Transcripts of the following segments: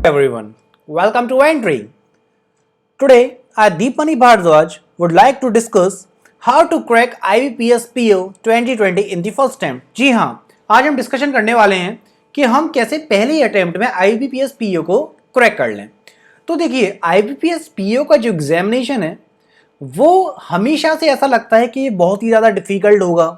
everyone, welcome to Entry. Today, our Deepmani Bhardwaj would like to discuss how to crack IBPS PO 2020 in the first attempt. जी हाँ, आज हम discussion करने वाले हैं कि हम कैसे पहले ही अटेम्प्ट में IBPS PO को क्रैक कर लें। तो देखिए, IBPS PO का जो एग्जामिनेशन है वो हमेशा से ऐसा लगता है कि ये बहुत ही ज़्यादा डिफिकल्ट होगा,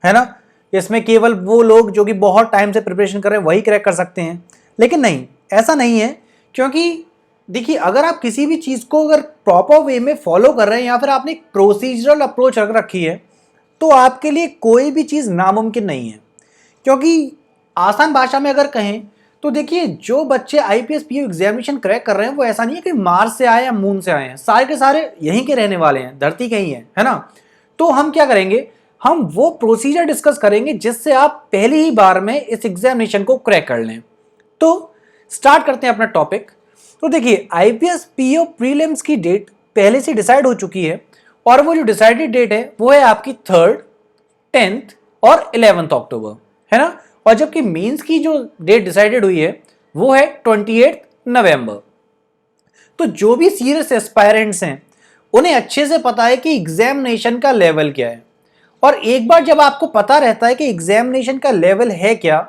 है ना। इसमें केवल वो लोग जो कि बहुत टाइम से प्रिपरेशन कर रहे हैं वही क्रैक कर सकते हैं, लेकिन नहीं, ऐसा नहीं है। क्योंकि देखिए, अगर आप किसी भी चीज़ को अगर प्रॉपर वे में फॉलो कर रहे हैं या फिर आपने एक प्रोसीजरल अप्रोच रख रखी है तो आपके लिए कोई भी चीज़ नामुमकिन नहीं है। क्योंकि आसान भाषा में अगर कहें तो देखिए, जो बच्चे IPS PO एग्जामिनेशन क्रैक कर रहे हैं वो ऐसा नहीं है कि मार्स से आए या मून से आए हैं, सारे के सारे यहीं के रहने वाले हैं, धरती के ही है ना। तो हम क्या करेंगे, हम वो प्रोसीजर डिस्कस करेंगे जिससे आप पहली ही बार में इस एग्जामिनेशन को क्रैक कर लें। तो स्टार्ट करते हैं अपना टॉपिक। तो देखिए, IPS PO प्रीलिम्स की डेट पहले से डिसाइड हो चुकी है और वो जो डिसाइडेड डेट है वो है आपकी 3rd, 10th और 11th अक्टूबर, है ना। और जबकि मेंस की जो डेट डिसाइडेड हुई है वो है 28 नवंबर। तो जो भी सीरियस एस्पायरेंट्स हैं उन्हें अच्छे से पता है कि एग्जामिनेशन का लेवल क्या है, और एक बार जब आपको पता रहता है कि एग्जामिनेशन का लेवल है क्या,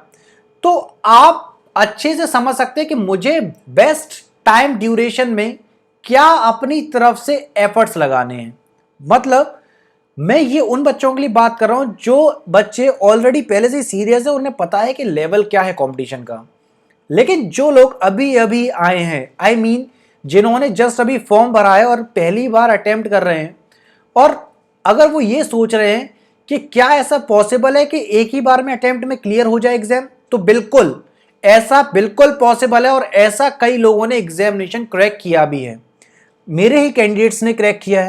तो आप अच्छे से समझ सकते हैं कि मुझे बेस्ट टाइम ड्यूरेशन में क्या अपनी तरफ से एफर्ट्स लगाने हैं। मतलब मैं ये उन बच्चों के लिए बात कर रहा हूं जो बच्चे ऑलरेडी पहले से सीरियस है, उन्हें पता है कि लेवल क्या है कंपटीशन का। लेकिन जो लोग अभी अभी आए हैं, जिन्होंने जस्ट अभी फॉर्म भरा है और पहली बार अटेम्प्ट कर रहे हैं, और अगर वो ये सोच रहे हैं कि क्या ऐसा पॉसिबल है कि एक ही बार में अटेम्प्ट में क्लियर हो जाए एग्जाम, तो बिल्कुल ऐसा बिल्कुल पॉसिबल है। और ऐसा कई लोगों ने एग्जामिनेशन क्रैक किया भी है, मेरे ही कैंडिडेट्स ने क्रैक किया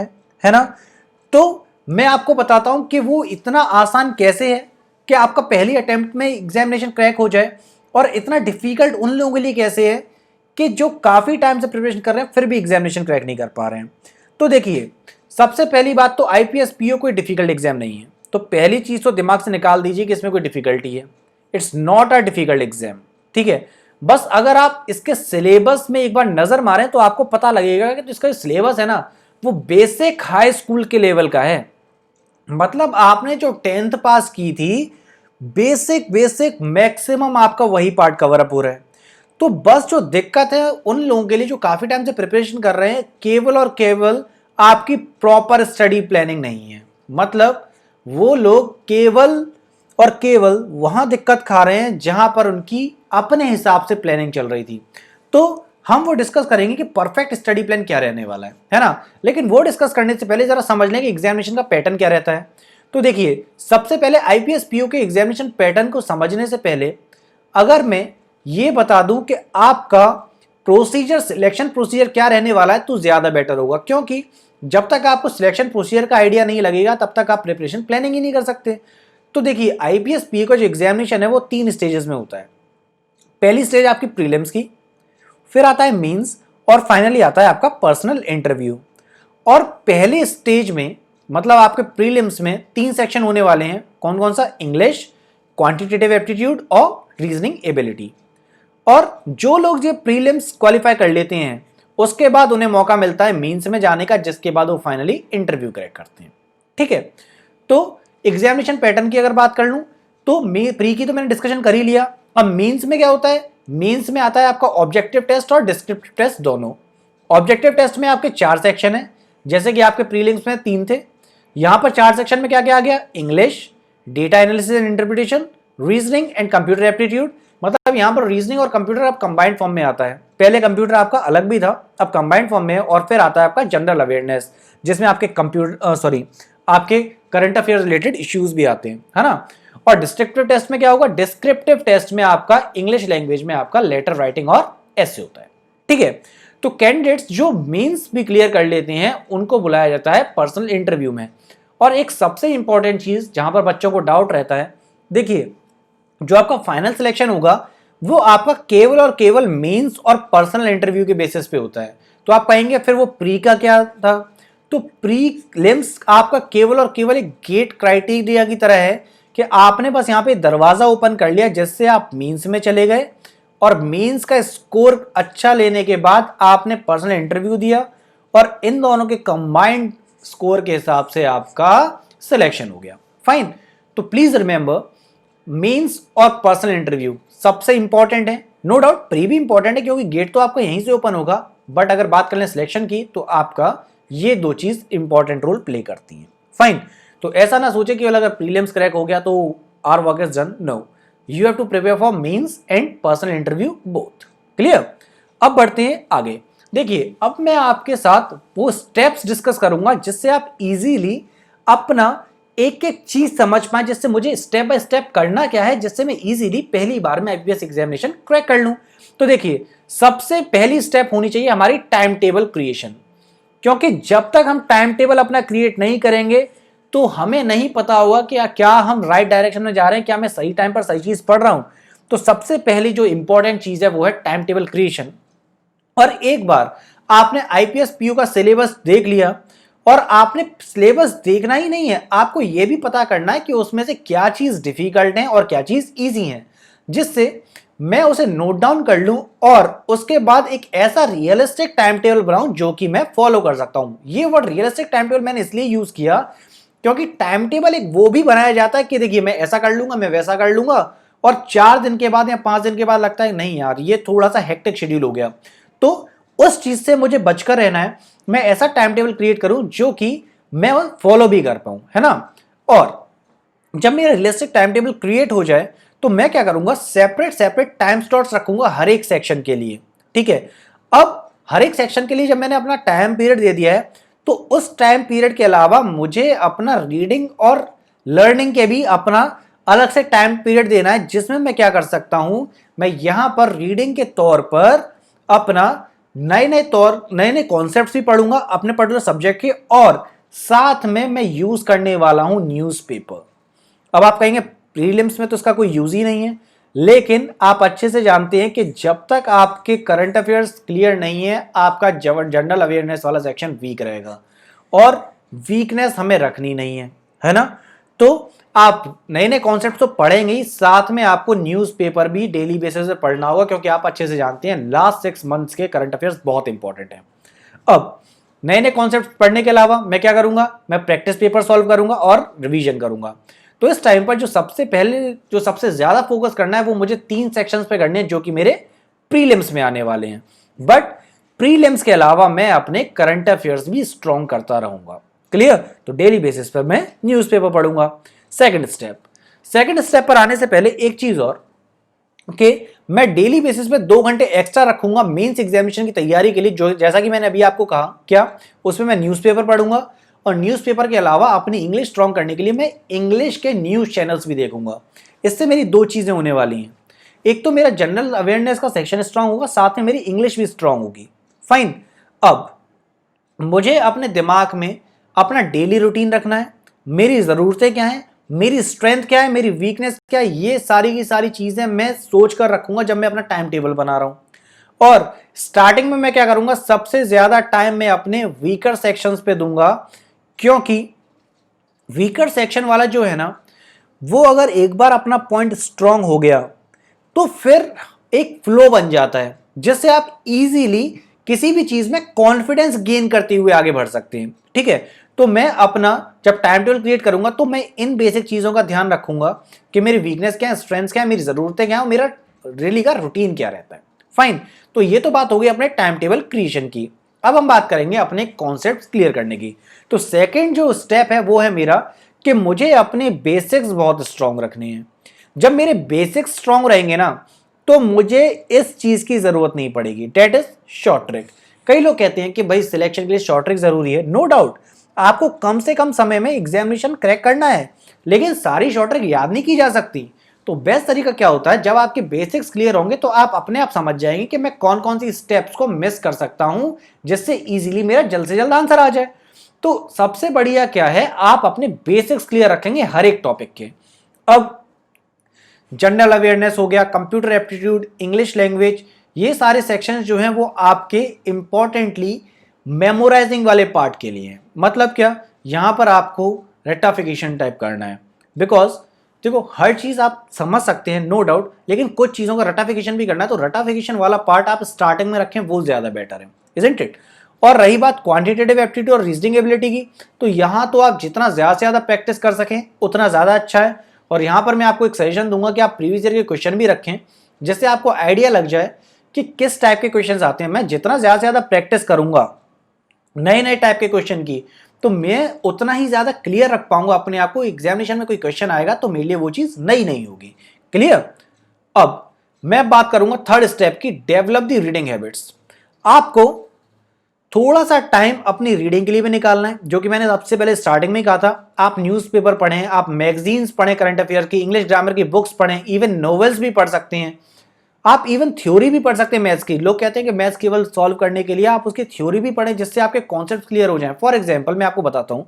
है ना। तो मैं आपको बताता हूं कि वो इतना आसान कैसे है कि आपका पहली अटेम्प्ट में एग्जामिनेशन क्रैक हो जाए, और इतना डिफिकल्ट उन लोगों के लिए कैसे है कि जो काफी टाइम से प्रिपरेशन कर रहे हैं फिर भी एग्जामिनेशन क्रैक नहीं कर पा रहे हैं। तो देखिए, सबसे पहली बात तो IPS PO कोई डिफिकल्ट एग्जाम नहीं है। तो पहली चीज तो दिमाग से निकाल दीजिए कि इसमें कोई डिफिकल्टी है। It's not a difficult exam, ठीक है। बस अगर आप इसके सिलेबस में एक बार नजर मारें तो आपको पता लगेगा कि इसका सिलेबस है ना वो बेसिक हाई स्कूल के लेवल का है। मतलब आपने जो 10th पास की थी, बेसिक मैक्सिमम आपका वही पार्ट कवर अप हो रहा है। तो बस जो दिक्कत है उन लोगों के लिए जो काफी टाइम से प्रिपरेशन कर रहे हैं, केवल और केवल आपकी प्रॉपर स्टडी प्लानिंग नहीं है। मतलब वो लोग केवल और केवल वहां दिक्कत खा रहे हैं जहां पर उनकी अपने हिसाब से प्लानिंग चल रही थी। तो हम वो डिस्कस करेंगे कि परफेक्ट स्टडी प्लान क्या रहने वाला है ना। लेकिन वो डिस्कस करने से पहले जरा समझ लें कि एग्जामिनेशन का पैटर्न क्या रहता है। तो देखिए, सबसे पहले IPS PO के एग्जामिनेशन पैटर्न को समझने से पहले अगर मैं ये बता दूं कि आपका प्रोसीजर, सिलेक्शन प्रोसीजर क्या रहने वाला है, तो ज्यादा बेटर होगा। क्योंकि जब तक आपको सिलेक्शन प्रोसीजर का आइडिया नहीं लगेगा तब तक आप प्रिपरेशन प्लानिंग ही नहीं कर सकते। तो देखिए, IPS PO का जो एग्जामिनेशन है वो 3 स्टेजेस में होता है। पहली स्टेज आपकी प्रीलिम्स की, फिर आता है मेंस, और फाइनली आता है आपका पर्सनल इंटरव्यू। और पहले स्टेज में मतलब आपके प्रीलिम्स में 3 सेक्शन होने वाले हैं। कौन कौन सा? इंग्लिश, क्वांटिटेटिव एप्टीट्यूड और रीजनिंग एबिलिटी। और जो लोग ये प्रीलिम्स क्वालिफाई कर लेते हैं उसके बाद उन्हें मौका मिलता है मेंस में जाने का, जिसके बाद वो फाइनली इंटरव्यू क्रैक करते हैं, ठीक है। तो एग्जामिनेशन पैटर्न की अगर बात कर लूं तो प्री की तो मैंने डिस्कशन कर ही लिया। अब मेंस में क्या होता है? मेंस में आता है आपका ऑब्जेक्टिव टेस्ट और डिस्क्रिप्टिव टेस्ट दोनों। ऑब्जेक्टिव टेस्ट में आपके 4 सेक्शन है, जैसे कि आपके प्रीलिम्स में 3 थे। यहां पर 4 सेक्शन में क्या क्या आ गया? English, data analysis and interpretation, reasoning and computer aptitude. मतलब यहां पर रीजनिंग और कंप्यूटर अब कंबाइंड फॉर्म में आता है। पहले कंप्यूटर आपका अलग भी था, अब कंबाइंड फॉर्म में है। और फिर आता है आपका जनरल अवेयरनेस, जिसमें आपके आपके करंट अफेयर रिलेटेड इश्यूज भी आते हैं, है ना। और डिस्क्रिप्टिव टेस्ट में क्या होगा? डिस्क्रिप्टिव टेस्ट में आपका इंग्लिश लैंग्वेज में आपका लेटर राइटिंग और ऐसे होता है, ठीक है। तो कैंडिडेट्स जो मेंस भी क्लियर कर लेते हैं उनको बुलाया जाता है पर्सनल इंटरव्यू में। और एक सबसे इंपॉर्टेंट चीज जहां पर बच्चों को डाउट रहता है, देखिए, जो आपका फाइनल सिलेक्शन होगा वो आपका केवल और केवल मेंस और पर्सनल इंटरव्यू के बेसिस पे होता है। तो आप कहेंगे फिर वो प्री का क्या था? तो प्रीलिम्स आपका केवल और केवल एक गेट क्राइटेरिया की तरह है कि आपने बस यहाँ पे दरवाजा ओपन कर लिया जिससे आप मेंस में चले गए, और मेंस का स्कोर अच्छा लेने के बाद आपने पर्सनल इंटरव्यू दिया और इन दोनों के कंबाइंड स्कोर के हिसाब से आपका सिलेक्शन हो गया। फाइन। तो प्लीज रिमेंबर, मेंस और पर्सनल इंटरव्यू सबसे इंपॉर्टेंट है। नो डाउट प्री भी इंपॉर्टेंट है क्योंकि गेट तो आपका यहीं से ओपन होगा, बट अगर बात कर लें सिलेक्शन की तो आपका ये दो चीज इंपॉर्टेंट रोल प्ले करती हैं। फाइन। तो ऐसा ना सोचे कि अगर प्रीलिम्स क्रैक हो गया तो our work is done. No, you have to prepare for mains and personal interview both. Clear. अब बढ़ते हैं आगे। देखिए, अब मैं आपके साथ वो स्टेप्स डिस्कस करूंगा जिससे आप इजीली अपना एक एक चीज समझ पाए, जिससे मुझे स्टेप बाय स्टेप करना क्या है, जिससे मैं इजीली पहली बार में आईपीएस एग्जामिनेशन क्रैक कर लूं। तो देखिए, सबसे पहली स्टेप होनी चाहिए हमारी टाइम टेबल क्रिएशन, क्योंकि जब तक हम टाइम टेबल अपना क्रिएट नहीं करेंगे तो हमें नहीं पता होगा कि क्या हम राइट डायरेक्शन में जा रहे हैं, क्या मैं सही टाइम पर सही चीज पढ़ रहा हूं। तो सबसे पहली जो इंपॉर्टेंट चीज है वो है टाइम टेबल क्रिएशन। और एक बार आपने आईपीएस पीयू का सिलेबस देख लिया, और आपने सिलेबस देखना ही नहीं है, आपको यह भी पता करना है कि उसमें से क्या चीज डिफिकल्ट है और क्या चीज इजी है, जिससे मैं उसे नोट डाउन कर लूं और उसके बाद एक ऐसा रियलिस्टिक टाइम टेबल बनाऊं जो कि मैं फॉलो कर सकता हूं। ये वर्ड रियलिस्टिक टाइम टेबल मैंने इसलिए यूज किया क्योंकि टाइम टेबल एक वो भी बनाया जाता है कि देखिए मैं ऐसा कर लूंगा, मैं वैसा कर लूंगा, और 4 दिन के बाद या 5 दिन के बाद लगता है नहीं यार ये थोड़ा सा हेक्टिक शेड्यूल हो गया। तो उस चीज से मुझे बचकर रहना है, मैं ऐसा टाइम टेबल क्रिएट करूं जो कि मैं फॉलो भी कर पाऊं, है ना। और जब मेरा रियलिस्टिक टाइम टेबल क्रिएट हो जाए तो मैं क्या करूंगा, सेपरेट सेपरेट टाइम स्लॉट्स रखूंगा हर एक सेक्शन के लिए। ठीक है। अब हर एक सेक्शन के लिए जब मैंने अपना टाइम पीरियड दे दिया है तो उस टाइम पीरियड के अलावा मुझे अपना रीडिंग और लर्निंग के भी अपना अलग से टाइम पीरियड देना है, जिसमें मैं क्या कर सकता हूं, मैं यहां पर रीडिंग के तौर पर अपना नए नए कॉन्सेप्ट्स भी पढ़ूंगा अपने पर्टिकुलर सब्जेक्ट के, और साथ में मैं यूज करने वाला हूं न्यूज़पेपर। अब आप कहेंगे प्रीलिम्स में तो इसका कोई यूज ही नहीं है, लेकिन आप अच्छे से जानते हैं कि जब तक आपके करंट अफेयर्स क्लियर नहीं है आपका जनरल अवेयरनेस वाला सेक्शन वीक रहेगा, और वीकनेस हमें रखनी नहीं है ना। तो आप नए नए कॉन्सेप्ट तो पढ़ेंगे ही, साथ में आपको न्यूज़पेपर भी डेली बेसिस पे पढ़ना होगा, क्योंकि आप अच्छे से जानते हैं लास्ट 6 मंथ्स के करंट अफेयर्स बहुत इंपॉर्टेंट है। अब नए नए कॉन्सेप्ट पढ़ने के अलावा मैं क्या करूंगा, मैं प्रैक्टिस पेपर सॉल्व करूंगा और रिवीजन करूंगा। तो इस टाइम पर जो सबसे ज्यादा फोकस करना है वो मुझे 3 सेक्शंस पे करने हैं जो कि मेरे प्रीलिम्स में आने वाले हैं। बट प्रीलिम्स के अलावा मैं अपने करंट अफेयर्स भी स्ट्रॉन्ग करता रहूंगा। क्लियर। तो डेली बेसिस पर मैं न्यूज़पेपर पढ़ूंगा। सेकंड स्टेप पर आने से पहले एक चीज और, ओके, मैं डेली बेसिस पे 2 घंटे एक्स्ट्रा रखूंगा मेंस एग्जामिनेशन की तैयारी के लिए, जो जैसा कि मैंने अभी आपको कहा, क्या उसमें मैं न्यूज़पेपर पढ़ूंगा, और न्यूज़पेपर के अलावा अपनी इंग्लिश स्ट्रॉन्ग करने के लिए मैं इंग्लिश के न्यूज चैनल्स भी देखूंगा। इससे मेरी 2 चीजें होने वाली हैं, एक तो मेरा जनरल अवेयरनेस का सेक्शन स्ट्रांग होगा, साथ में मेरी इंग्लिश भी स्ट्रांग होगी। फाइन। अब मुझे अपने दिमाग में अपना डेली रूटीन रखना है, मेरी ज़रूरतें क्या हैं, मेरी स्ट्रेंथ क्या है, मेरी वीकनेस क्या है, ये सारी की सारी चीज़ें मैं सोच कर रखूंगा जब मैं अपना टाइम टेबल बना रहा हूं। और स्टार्टिंग में मैं क्या करूंगा, सबसे ज़्यादा टाइम मैं अपने वीकर सेक्शंस पे दूंगा, क्योंकि वीकर सेक्शन वाला जो है ना, वो अगर एक बार अपना पॉइंट स्ट्रांग हो गया तो फिर एक फ्लो बन जाता है, जिससे आप इजीली किसी भी चीज में कॉन्फिडेंस गेन करते हुए आगे बढ़ सकते हैं। ठीक है। तो मैं अपना जब टाइम टेबल क्रिएट करूंगा तो मैं इन बेसिक चीजों का ध्यान रखूंगा कि मेरी वीकनेस क्या है, स्ट्रेंथ्स क्या है, मेरी जरूरतें क्या है, मेरा डेली का रूटीन क्या रहता है। फाइन। तो ये तो बात हो गई अपने टाइम टेबल क्रिएशन की। अब हम बात करेंगे अपने कॉन्सेप्ट क्लियर करने की। तो सेकेंड जो स्टेप है वो है मेरा कि मुझे अपने बेसिक्स बहुत स्ट्रांग रखने हैं। जब मेरे बेसिक्स स्ट्रांग रहेंगे ना तो मुझे इस चीज की जरूरत नहीं पड़ेगी, डेट इज शॉर्ट ट्रिक। कई लोग कहते हैं कि भाई सिलेक्शन के लिए शॉर्ट ट्रिक जरूरी है। नो डाउट, आपको कम से कम समय में एग्जामिनेशन क्रैक करना है, लेकिन सारी शॉर्ट ट्रिक याद नहीं की जा सकती। तो बेस्ट तरीका क्या होता है, जब आपके बेसिक्स क्लियर होंगे तो आप अपने आप समझ जाएंगे कि मैं कौन कौन सी स्टेप्स को मिस कर सकता हूं जिससे इजीली मेरा जल्द से जल्द आंसर आ जाए। तो सबसे बढ़िया क्या है, आप अपने बेसिक्स क्लियर रखेंगे हर एक टॉपिक के। अब जनरल अवेयरनेस हो गया, कंप्यूटर एप्टीट्यूड, इंग्लिश लैंग्वेज, ये सारे सेक्शंस जो हैं वो आपके इंपॉर्टेंटली मेमोराइजिंग वाले पार्ट के लिए हैं। मतलब क्या, यहां पर आपको रेक्टाफिकेशन टाइप करना है, बिकॉज देखो हर चीज आप समझ सकते हैं नो डाउट, लेकिन कुछ चीजों का रटाफिकेशन भी करना है, तो रटाफिकेशन वाला पार्ट आप स्टार्टिंग में रखें, वो ज्यादा बेटर है, इजंट इट। और रही बात क्वांटिटेटिव एप्टीट्यूड और रीजनिंग एबिलिटी की, तो यहां तो आप जितना ज्यादा से ज्यादा प्रैक्टिस कर सकें उतना ज्यादा अच्छा है। और यहां पर मैं आपको एक सजेशन दूंगा कि आप प्रीवियस ईयर के क्वेश्चन भी रखें, जिससे आपको आइडिया लग जाए कि किस टाइप के क्वेश्चन आते हैं। मैं जितना ज्यादा से ज्यादा प्रैक्टिस करूंगा नए नए टाइप के क्वेश्चन की, तो मैं उतना ही ज्यादा क्लियर रख पाऊंगा अपने आप को। एग्जामिनेशन में कोई क्वेश्चन आएगा तो मेरे लिए वो चीज नई नहीं होगी। क्लियर। अब मैं बात करूंगा थर्ड स्टेप की, डेवलप द रीडिंग हैबिट्स। आपको थोड़ा सा टाइम अपनी रीडिंग के लिए भी निकालना है, जो कि मैंने सबसे पहले स्टार्टिंग में ही कहा था। आप न्यूज़पेपर पढ़ें, आप मैगजीन्स पढ़ें, करंट अफेयर की, इंग्लिश ग्रामर की बुक्स पढ़ें, इवन नॉवेल्स भी पढ़ सकते हैं, आप इवन थ्योरी भी पढ़ सकते हैं मैथ्स की। लोग कहते हैं कि मैथ्स केवल सॉल्व करने के लिए, आप उसकी थ्योरी भी पढ़ें जिससे आपके कॉन्सेप्ट क्लियर हो जाएं। फॉर एग्जांपल मैं आपको बताता हूं,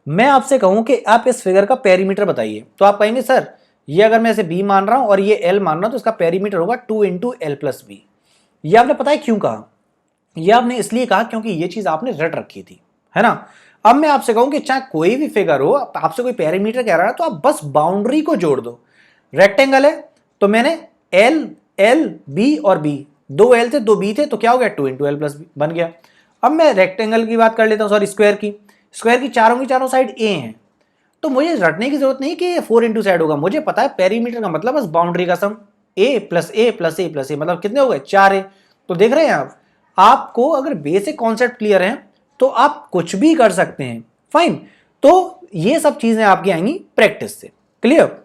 मैं आपसे कहूं कि आप इस फिगर का पेरीमीटर बताइए, तो आप कहेंगे सर ये अगर मैं इसे बी मान रहा हूं और ये एल मान रहा हूं तो इसका पेरीमीटर होगा 2 इंटू एल प्लस बी। ये आपने पता है क्यों कहा? ये आपने इसलिए कहा क्योंकि ये चीज आपने रट रखी थी, है ना। अब मैं आपसे कहूं कि चाहे कोई भी फिगर हो, आपसे कोई पेरीमीटर कह रहा है तो आप बस बाउंड्री को जोड़ दो। रेक्टेंगल है तो मैंने एल एल बी और बी, 2 एल थे 2 बी थे, तो क्या हो गया 2 इंटू एल प्लस बी बन गया। अब मैं रेक्टेंगल की बात कर लेता हूं, सॉरी स्क्वायर की चारों साइड ए हैं, तो मुझे रटने की जरूरत नहीं कि ये 4 इंटू साइड होगा। मुझे पता है पेरीमीटर का मतलब बस बाउंड्री का सम, ए प्लस ए प्लस ए प्लस ए, मतलब कितने हो गए 4 ए। तो देख रहे हैं आप, आपको अगर बेसिक कॉन्सेप्ट क्लियर है तो आप कुछ भी कर सकते हैं। फाइन, तो ये सब चीजें आपकी आएंगी प्रैक्टिस से। Clear.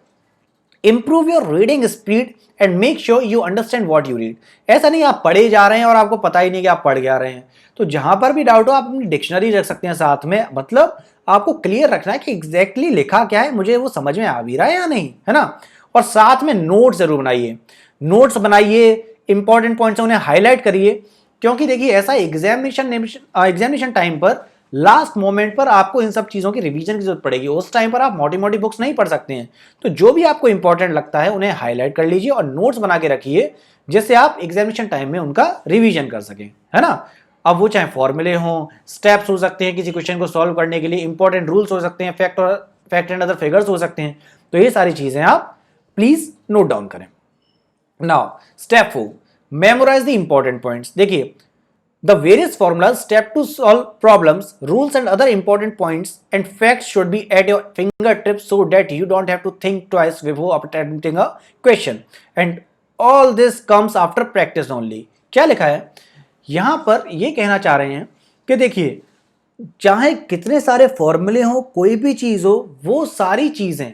Improve your reading speed and make sure you understand what you read. ऐसा नहीं आप पढ़े जा रहे हैं और आपको पता ही नहीं कि आप पढ़ क्या रहे हैं। तो जहां पर भी डाउट हो आप अपनी डिक्शनरी रख सकते हैं साथ में, मतलब आपको क्लियर रखना है कि एग्जैक्टली लिखा क्या है, मुझे वो समझ में आ भी रहा है या नहीं, है ना। और साथ में नोट्स जरूर बनाइए, नोट्स बनाइए, इंपॉर्टेंट पॉइंट्स उन्हें हाईलाइट करिए, क्योंकि देखिए ऐसा एग्जामिनेशन टाइम पर लास्ट मोमेंट पर आपको इन सब चीजों की रिवीजन की जरूरत पड़ेगी। उस टाइम पर आप मोटी मोटी बुक्स नहीं पढ़ सकते हैं, तो जो भी आपको इंपॉर्टेंट लगता है उन्हें हाईलाइट कर लीजिए और नोट्स बना के रखिए, जिससे आप एग्जामिनेशन टाइम में उनका रिवीजन कर सकें, है ना। अब वो चाहे फॉर्मूले हों, स्टेप्स हो सकते हैं किसी क्वेश्चन को सॉल्व करने के लिए, इंपॉर्टेंट रूल्स हो सकते हैं, फैक्ट एंड अदर फिगर्स हो सकते हैं, तो ये सारी चीजें आप प्लीज नोट डाउन करें। Now step 4, memorise the important points. देखिए the various formulas, step to solve problems, rules and other important points and facts should be at your fingertips so that you don't have to think twice before attempting a question, and all this comes after practice only। क्या लिखा है यहां पर? ये कहना चाह रहे हैं कि देखिए चाहे कितने सारे फॉर्मूले हो, कोई भी चीज हो, वो सारी चीजें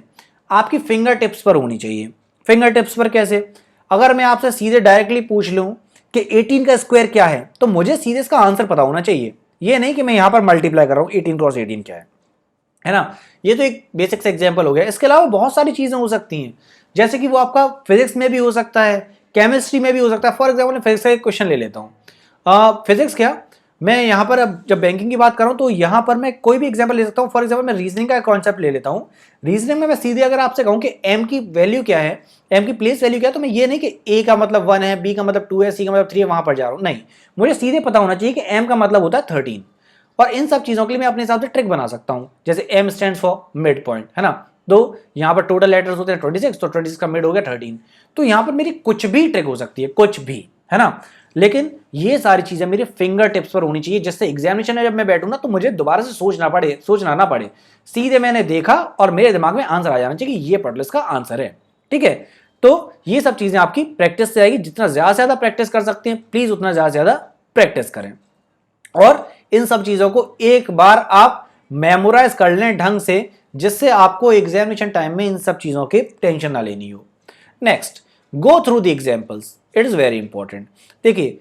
आपकी फिंगर टिप्स पर होनी चाहिए। फिंगर टिप्स पर कैसे? अगर मैं आपसे सीधे डायरेक्टली पूछ लूं कि 18 का स्क्वायर क्या है, तो मुझे सीधे इसका आंसर पता होना चाहिए। ये नहीं कि मैं यहां पर मल्टीप्लाई कर रहा हूं 18 क्रॉस 18 क्या है ना। ये तो एक बेसिक से एग्जांपल हो गया। इसके अलावा बहुत सारी चीजें हो सकती हैं, जैसे कि वो आपका फिजिक्स में भी हो सकता है, केमिस्ट्री में भी हो सकता है। फॉर एग्जाम्पल मैं फिजिक्स का एक क्वेश्चन ले लेता हूँ। फिजिक्स क्या, मैं यहाँ पर अब जब बैंकिंग की बात कर रहा हूँ तो यहाँ पर मैं कोई भी एग्जांपल ले सकता हूँ। फॉर एग्जांपल मैं रीजनिंग का कॉन्सेप्ट ले लेता हूँ। रीजनिंग में मैं सीधे अगर आपसे कहूँ कि एम की वैल्यू क्या है, एम की प्लेस वैल्यू क्या है, तो मैं ये नहीं कि ए का मतलब 1 है, बी का मतलब 2 है, सी का मतलब 3 है, वहां पर जा रहा हूँ। नहीं, मुझे सीधे पता होना चाहिए कि एम का मतलब होता है 13। और इन सब चीजों के लिए मैं अपने हिसाब से ट्रिक बना सकता हूँ, जैसे M stands for mid point, है ना। तो यहाँ पर टोटल लेटर्स होते हैं 26, तो 26 का मिड हो गया 13। तो यहाँ पर मेरी कुछ भी ट्रिक हो सकती है, कुछ भी, है ना। लेकिन ये सारी चीजें मेरे फिंगर टिप्स पर होनी चाहिए, जिससे एग्जामिनेशन में जब मैं बैठूं ना तो मुझे दोबारा से सोचना ना पड़े। सीधे मैंने देखा और मेरे दिमाग में आंसर आ जाना चाहिए कि ये पढ़ लो, इसका आंसर है। ठीक है, तो ये सब चीजें आपकी प्रैक्टिस से आएगी। जितना ज्यादा से ज्यादा प्रैक्टिस कर सकते हैं प्लीज उतना ज्यादा से ज्यादा प्रैक्टिस करें, और इन सब चीजों को एक बार आप मेमोराइज कर लें ढंग से, जिससे आपको एग्जामिनेशन टाइम में इन सब चीजों की टेंशन ना लेनी हो। Next, go through the examples, it is very important. देखिए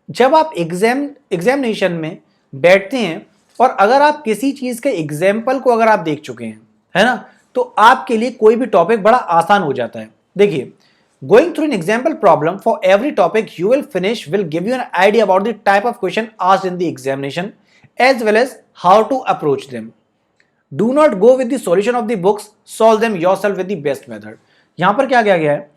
जब आप एग्जामिनेशन में बैठते हैं और अगर आप किसी चीज के एग्जाम्पल को अगर आप देख चुके हैं, है ना, तो आपके लिए कोई भी टॉपिक बड़ा आसान हो जाता है। देखिए, going through an example problem for every topic you will give you an idea about the type of question asked in the examination as well as how to approach them. Do not go with the solution of the books, solve them yourself with the best method. यहां पर क्या किया गया है,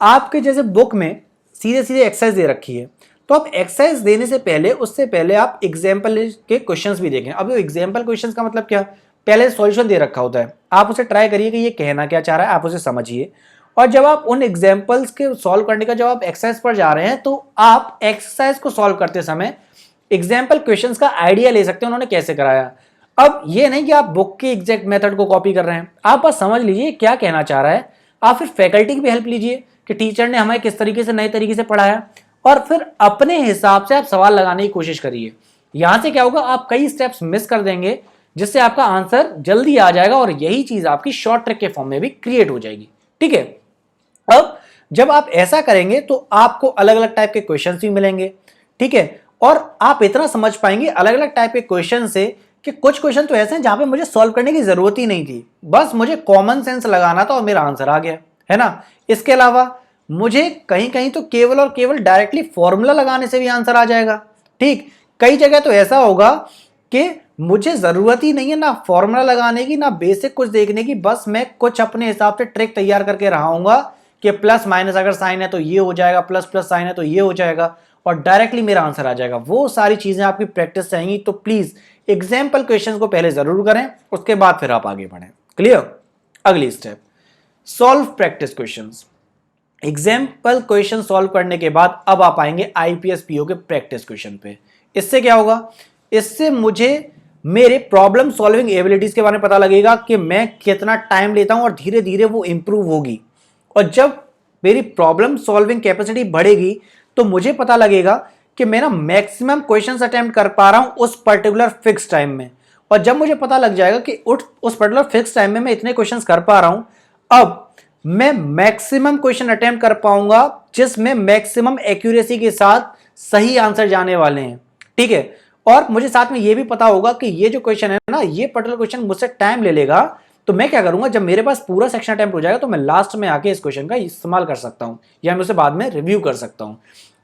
आपके जैसे book में सीधे सीधे एक्सरसाइज दे रखी है, तो आप एक्सरसाइज देने से पहले, उससे पहले आप एग्जाम्पल के क्वेश्चंस भी देखें। अब एग्जाम्पल क्वेश्चंस का मतलब क्या, पहले सॉल्यूशन दे रखा होता है, आप उसे ट्राई करिए कि ये कहना क्या चाह रहा है, आप उसे समझिए। और जब आप उन एग्जाम्पल्स के सॉल्व करने का जब आप एक्सरसाइज पर जा रहे हैं तो आप एक्सरसाइज को सॉल्व करते समय एग्जाम्पल क्वेश्चंस का आइडिया ले सकते हैं उन्होंने कैसे कराया। अब ये नहीं कि आप बुक के एग्जैक्ट मेथड को कॉपी कर रहे हैं, आप बस समझ लीजिए क्या कहना चाह रहा है। आप फिर फैकल्टी की भी हेल्प लीजिए कि टीचर ने हमें किस तरीके से नए तरीके से पढ़ाया, और फिर अपने हिसाब से आप सवाल लगाने की कोशिश करिए। यहां से क्या होगा, आप कई स्टेप्स मिस कर देंगे जिससे आपका आंसर जल्दी आ जाएगा और यही चीज आपकी शॉर्ट ट्रिक के फॉर्म में भी क्रिएट हो जाएगी। ठीक है, अब जब आप ऐसा करेंगे तो आपको अलग अलग टाइप के क्वेश्चंस भी मिलेंगे। ठीक है, और आप इतना समझ पाएंगे अलग अलग टाइप के क्वेश्चन से कि कुछ क्वेश्चन तो ऐसे हैं जहां पे मुझे सॉल्व करने की जरूरत ही नहीं थी, बस मुझे कॉमन सेंस लगाना था और मेरा आंसर आ गया, है ना। इसके अलावा मुझे कहीं कहीं तो केवल और केवल डायरेक्टली फॉर्मूला लगाने से भी आंसर आ जाएगा। ठीक, कई जगह तो ऐसा होगा कि मुझे जरूरत ही नहीं है ना फॉर्मूला लगाने की ना बेसिक कुछ देखने की, बस मैं कुछ अपने हिसाब से ट्रिक तैयार करके रहाऊंगा कि प्लस माइनस अगर साइन है तो ये हो जाएगा, प्लस प्लस साइन है तो ये हो जाएगा, और डायरेक्टली मेरा आंसर आ जाएगा। वो सारी चीजें आपकी प्रैक्टिस चाहिए, तो प्लीज एग्जाम्पल क्वेश्चंस को पहले जरूर करें, उसके बाद फिर आप आगे बढ़ें। क्लियर। अगली step, solve practice questions. Example question solve करने के बाद अब आप आएंगे आईपीएस पीओ के प्रैक्टिस क्वेश्चन पे। इससे क्या होगा, इससे मुझे मेरे प्रॉब्लम सॉल्विंग एबिलिटीज के बारे में पता लगेगा कि मैं कितना टाइम लेता हूं और धीरे धीरे वो इंप्रूव होगी। और जब मेरी प्रॉब्लम सॉल्विंग कैपेसिटी बढ़ेगी तो मुझे पता लगेगा कि मैं ना मैक्सिमम क्वेश्चंस अटेम्प्ट कर पा रहा हूं उस पर्टिकुलर फिक्स टाइम में। और जब मुझे पता लग जाएगा कि उस पर्टिकुलर फिक्स टाइम में मैं इतने क्वेश्चंस कर पा रहा हूं, अब मैं मैक्सिमम क्वेश्चन अटेम्प्ट कर पाऊंगा जिसमें मैक्सिमम एक्यूरेसी के साथ सही आंसर जाने वाले हैं। ठीक है, और मुझे साथ में यह भी पता होगा कि ये जो क्वेश्चन है ना, ये पर्टिकुलर क्वेश्चन मुझसे टाइम ले लेगा, तो मैं क्या करूंगा, जब मेरे पास पूरा सेक्शन अटेम्प्ट हो जाएगा तो मैं लास्ट में आके इस क्वेश्चन का इस्तेमाल कर सकता हूं या मैं उसे बाद में रिव्यू कर सकता हूं।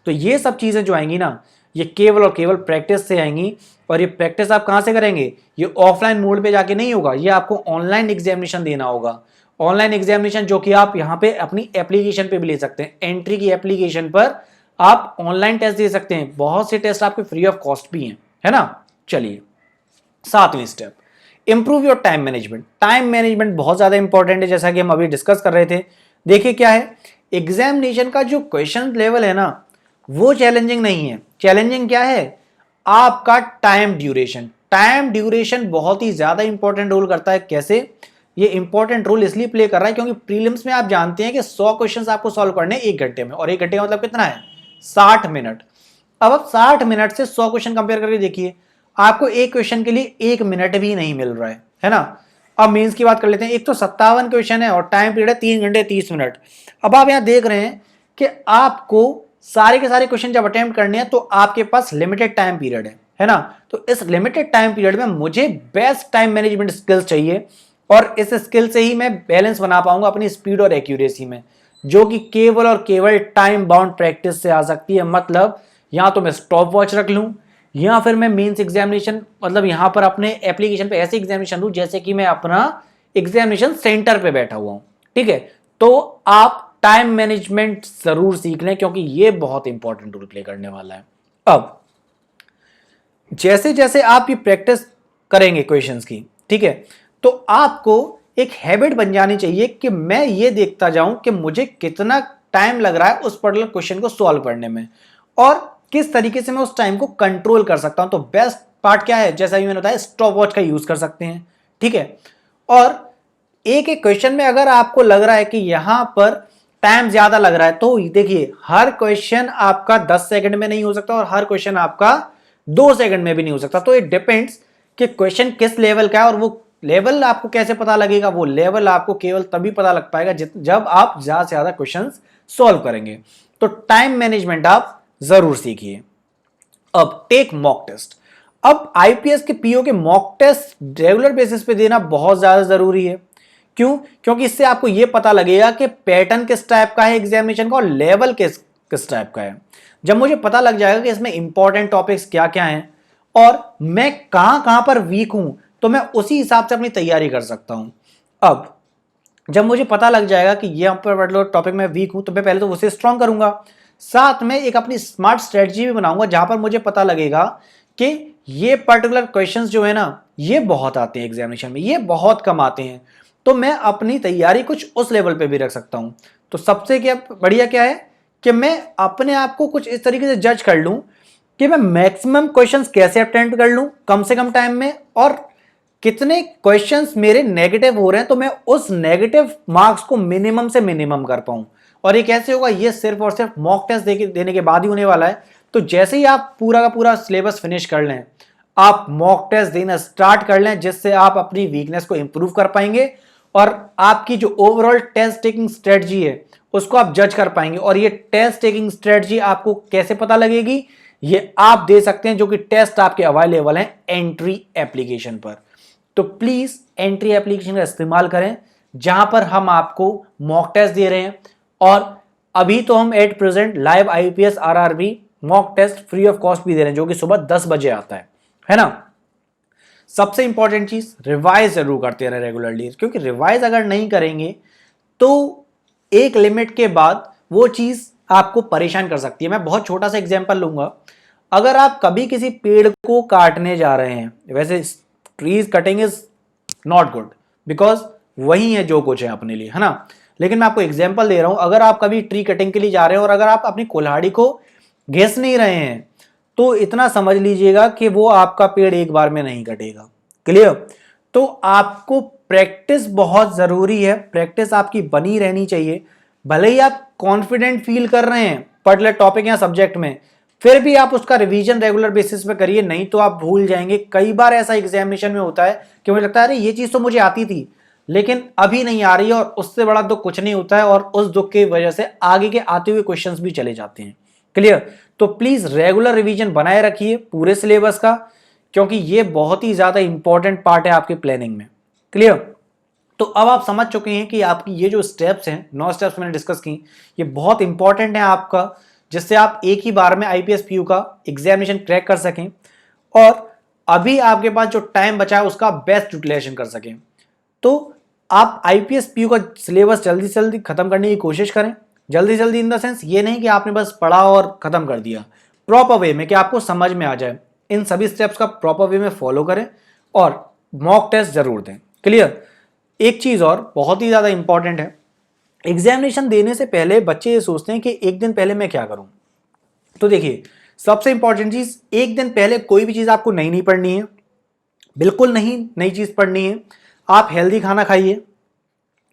तो ये सब चीजें जो आएंगी ना, ये केवल और केवल प्रैक्टिस से आएंगी। और ये प्रैक्टिस आप कहां से करेंगे, ये ऑफलाइन मोड पे जाके नहीं होगा, ये आपको ऑनलाइन एग्जामिनेशन देना होगा। ऑनलाइन एग्जामिनेशन जो कि आप यहाँ पे अपनी एप्लीकेशन पे भी ले सकते हैं, एंट्री की एप्लीकेशन पर आप ऑनलाइन टेस्ट दे सकते हैं। बहुत से टेस्ट आपके फ्री ऑफ कॉस्ट भी हैं, है ना। चलिए, 7वीं step, improve your time management. Time management बहुत ज्यादा इंपॉर्टेंट है, जैसा कि हम अभी डिस्कस कर रहे थे। देखिए क्या है, एग्जामिनेशन का जो क्वेश्चन लेवल है ना, वो चैलेंजिंग नहीं है। चैलेंजिंग क्या है, आपका टाइम ड्यूरेशन। टाइम ड्यूरेशन बहुत ही ज्यादा इंपॉर्टेंट रोल करता है। कैसे, ये इंपॉर्टेंट रोल इसलिए प्ले कर रहा है क्योंकि प्रीलिम्स में आप जानते हैं कि 100 क्वेश्चंस आपको सॉल्व करने हैं 1 घंटे में, और 1 घंटे का मतलब कितना है, 60 मिनट। अब आप 60 मिनट से 100 क्वेश्चन कंपेयर करके देखिए, आपको एक क्वेश्चन के लिए 1 मिनट भी नहीं मिल रहा है ना। अब मेंस की बात कर लेते हैं, एक तो 57 क्वेश्चन है और टाइम पीरियड है 3 घंटे 30 मिनट। अब आप यहां देख रहे हैं कि आपको सारे के सारे क्वेश्चन जब अटेम्प्ट करने हैं तो आपके पास लिमिटेड टाइम पीरियड है ना। तो इस लिमिटेड टाइम पीरियड में मुझे बेस्ट टाइम मैनेजमेंट स्किल्स चाहिए, और इस स्किल से ही मैं बैलेंस बना पाऊंगा अपनी स्पीड और एक्यूरेसी में, जो कि केवल और केवल टाइम बाउंड प्रैक्टिस से आ सकती है। मतलब या तो मैं स्टॉप वॉच रख लूं, या फिर मैं मेंस एग्जामिनेशन मतलब यहां पर अपने एप्लीकेशन पे ऐसे एग्जामिनेशन दूं जैसे कि मैं अपना एग्जामिनेशन सेंटर पे बैठा हुआ हूं। ठीक है, तो आप टाइम मैनेजमेंट जरूर सीख लें क्योंकि ये बहुत इंपॉर्टेंट रोल प्ले करने वाला है। अब जैसे जैसे आप ये प्रैक्टिस करेंगे क्वेश्चंस की, ठीक है, तो आपको एक हैबिट बन जानी चाहिए कि मैं ये देखता जाऊं कि मुझे कितना टाइम लग रहा है उस पर्टिकुलर क्वेश्चन को सॉल्व करने में, और किस तरीके से मैं उस टाइम को कंट्रोल कर सकता हूं। तो बेस्ट पार्ट क्या है, जैसा भी मैंने बताया, स्टॉप वॉच का यूज कर सकते हैं। ठीक है, और एक एक क्वेश्चन में अगर आपको लग रहा है कि यहां पर टाइम ज्यादा लग रहा है, तो देखिए हर क्वेश्चन आपका 10 सेकंड में नहीं हो सकता और हर क्वेश्चन आपका 2 सेकंड में भी नहीं हो सकता। तो इट डिपेंड्स कि क्वेश्चन किस लेवल का है, और वो लेवल आपको कैसे पता लगेगा, वो लेवल आपको केवल तभी पता लग पाएगा जब आप ज्यादा से ज्यादा क्वेश्चंस सॉल्व करेंगे। तो टाइम मैनेजमेंट आप जरूर सीखिए। अब टेक मॉक टेस्ट। अब आईपीएस के पीओ के मॉक टेस्ट रेगुलर बेसिस पे देना बहुत ज्यादा जरूरी है। क्यों, क्योंकि इससे आपको यह पता लगेगा कि पैटर्न किस टाइप का है एग्जामिनेशन का और लेवल किस टाइप का है। जब मुझे पता लग जाएगा कि इसमें इंपॉर्टेंट टॉपिक्स क्या क्या हैं और मैं कहां पर वीक हूं, तो मैं उसी हिसाब से अपनी तैयारी कर सकता हूं। अब जब मुझे पता लग जाएगा कि ये पर्टिकुलर टॉपिक में वीक हूं, तो मैं पहले तो उसे स्ट्रॉन्ग करूंगा, साथ में एक अपनी स्मार्ट स्ट्रेटजी भी बनाऊंगा जहां पर मुझे पता लगेगा कि ये पर्टिकुलर क्वेश्चंस जो है ना ये बहुत आते हैं एग्जामिनेशन में, ये बहुत कम आते हैं, तो मैं अपनी तैयारी कुछ उस लेवल पे भी रख सकता हूं। तो सबसे क्या बढ़िया क्या है कि मैं अपने आप को कुछ इस तरीके से जज कर लूं कि मैं मैक्सिमम क्वेश्चंस कैसे अटेम्प्ट कर लूं कम से कम टाइम में, और कितने क्वेश्चंस मेरे नेगेटिव हो रहे हैं तो मैं उस नेगेटिव मार्क्स को मिनिमम से मिनिमम कर पाऊं। और ये कैसे होगा, ये सिर्फ और सिर्फ मॉक टेस्ट देने के बाद ही होने वाला है। तो जैसे ही आप पूरा का पूरा सिलेबस फिनिश कर लें, आप मॉक टेस्ट देना स्टार्ट कर लें, जिससे आप अपनी वीकनेस को इंप्रूव कर पाएंगे और आपकी जो ओवरऑल टेस्ट टेकिंग स्ट्रेटजी है उसको आप जज कर पाएंगे। और ये टेस्ट टेकिंग स्ट्रेटजी आपको कैसे पता लगेगी, ये आप दे सकते हैं जो कि टेस्ट आपके अवेलेबल हैं एंट्री एप्लीकेशन पर। तो प्लीज एंट्री एप्लीकेशन का इस्तेमाल करें जहां पर हम आपको मॉक टेस्ट दे रहे हैं। और अभी तो हम at present live IPS RRB mock test free of cost भी दे रहे हैं, जो कि सुबह 10 बजे आता है ना। सबसे इंपॉर्टेंट चीज, रिवाइज जरूर करते रहे रेगुलरली, क्योंकि रिवाइज अगर नहीं करेंगे तो एक लिमिट के बाद वो चीज आपको परेशान कर सकती है। मैं बहुत छोटा सा एग्जांपल लूंगा। अगर आप कभी किसी पेड़ को काटने जा रहे हैं, वैसे trees cutting is not good because वही है जो कुछ है अपने लिए, है ना, लेकिन मैं आपको एग्जांपल दे रहा हूं। अगर आप कभी ट्री कटिंग के लिए जा रहे हैं और अगर आप अपनी कुल्हाड़ी को घिस नहीं रहे हैं तो इतना समझ लीजिएगा कि वो आपका पेड़ एक बार में नहीं कटेगा। क्लियर? तो आपको प्रैक्टिस बहुत जरूरी है, प्रैक्टिस आपकी बनी रहनी चाहिए। भले ही आप कॉन्फिडेंट फील कर रहे हैं पर्टिकुलर टॉपिक या सब्जेक्ट में, फिर भी आप उसका रिवीजन रेगुलर बेसिस पे करिए, नहीं तो आप भूल जाएंगे। कई बार ऐसा एग्जामिनेशन में होता है कि मुझे लगता है अरे ये चीज तो मुझे आती थी लेकिन अभी नहीं आ रही है, और उससे बड़ा दुख कुछ नहीं होता है, और उस दुख की वजह से आगे के आते हुए क्वेश्चंस भी चले जाते हैं। क्लियर? तो प्लीज रेगुलर रिवीजन बनाए रखिए पूरे सिलेबस का, क्योंकि ये बहुत ही ज्यादा इंपॉर्टेंट पार्ट है आपकी प्लानिंग में। क्लियर? तो अब आप समझ चुके हैं कि आपकी ये जो स्टेप्स हैं, 9 स्टेप्स मैंने डिस्कस की, ये बहुत इंपॉर्टेंट है आपका, जिससे आप एक ही बार में आईपीएस पीयू का एग्जामिनेशन क्रैक कर सकें और अभी आपके पास जो टाइम बचा है उसका बेस्ट यूटिलाइजेशन कर सकें। तो आप आईपीएस पीयू का सिलेबस जल्दी से जल्दी खत्म करने की कोशिश करें। जल्दी जल्दी इन द सेंस ये नहीं कि आपने बस पढ़ा और खत्म कर दिया, प्रॉपर वे में कि आपको समझ में आ जाए। इन सभी स्टेप्स का प्रॉपर वे में फॉलो करें और मॉक टेस्ट जरूर दें। क्लियर? एक चीज और बहुत ही ज्यादा इंपॉर्टेंट है, एग्जामिनेशन देने से पहले बच्चे ये सोचते हैं कि एक दिन पहले मैं क्या करूं। तो देखिए, सबसे इंपॉर्टेंट चीज, एक दिन पहले कोई भी चीज आपको नई नहीं पढ़नी है, बिल्कुल नहीं नई चीज पढ़नी है। आप हेल्दी खाना खाइए,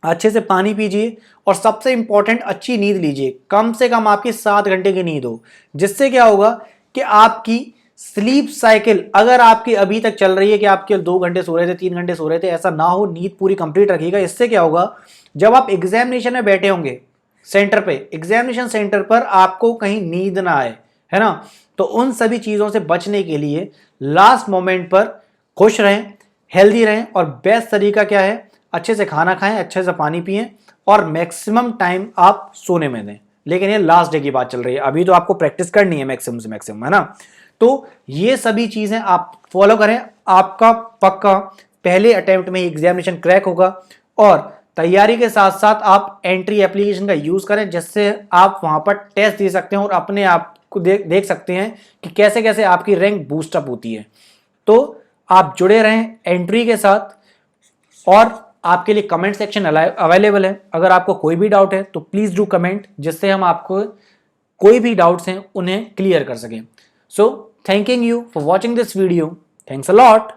अच्छे से पानी पीजिए और सबसे इंपॉर्टेंट अच्छी नींद लीजिए। कम से कम आपकी 7 घंटे की नींद हो, जिससे क्या होगा कि आपकी स्लीप साइकिल अगर आपकी अभी तक चल रही है कि आप केवल 2 घंटे सो रहे थे, 3 घंटे सो रहे थे, ऐसा ना हो, नींद पूरी कंप्लीट रखिएगा। इससे क्या होगा, जब आप एग्जामिनेशन में बैठे होंगे सेंटर पे, एग्जामिनेशन सेंटर पर आपको कहीं नींद ना आए, है ना। तो उन सभी चीजों से बचने के लिए लास्ट मोमेंट पर खुश रहें, हेल्दी रहें, और बेस्ट तरीका क्या है, अच्छे से खाना खाएं, अच्छे से पानी पिएं और मैक्सिमम टाइम आप सोने में दें। लेकिन ये लास्ट डे की बात चल रही है, अभी तो आपको प्रैक्टिस करनी है मैक्सिमम से मैक्सिमम, है ना। तो ये सभी चीजें आप फॉलो करें, आपका पक्का पहले अटेम्प्ट में एग्जामिनेशन क्रैक होगा। और तैयारी के साथ साथ आप एंट्री एप्लीकेशन का यूज करें, जिससे आप वहां पर टेस्ट दे सकते हैं और अपने आप को देख सकते हैं कि कैसे कैसे आपकी रैंक बूस्टअप होती है। तो आप जुड़े रहें एंट्री के साथ, और आपके लिए कमेंट सेक्शन अवेलेबल है। अगर आपको कोई भी डाउट है तो प्लीज डू कमेंट, जिससे हम आपको कोई भी डाउट्स हैं उन्हें क्लियर कर सकें। So thanking you for watching this video. Thanks a lot.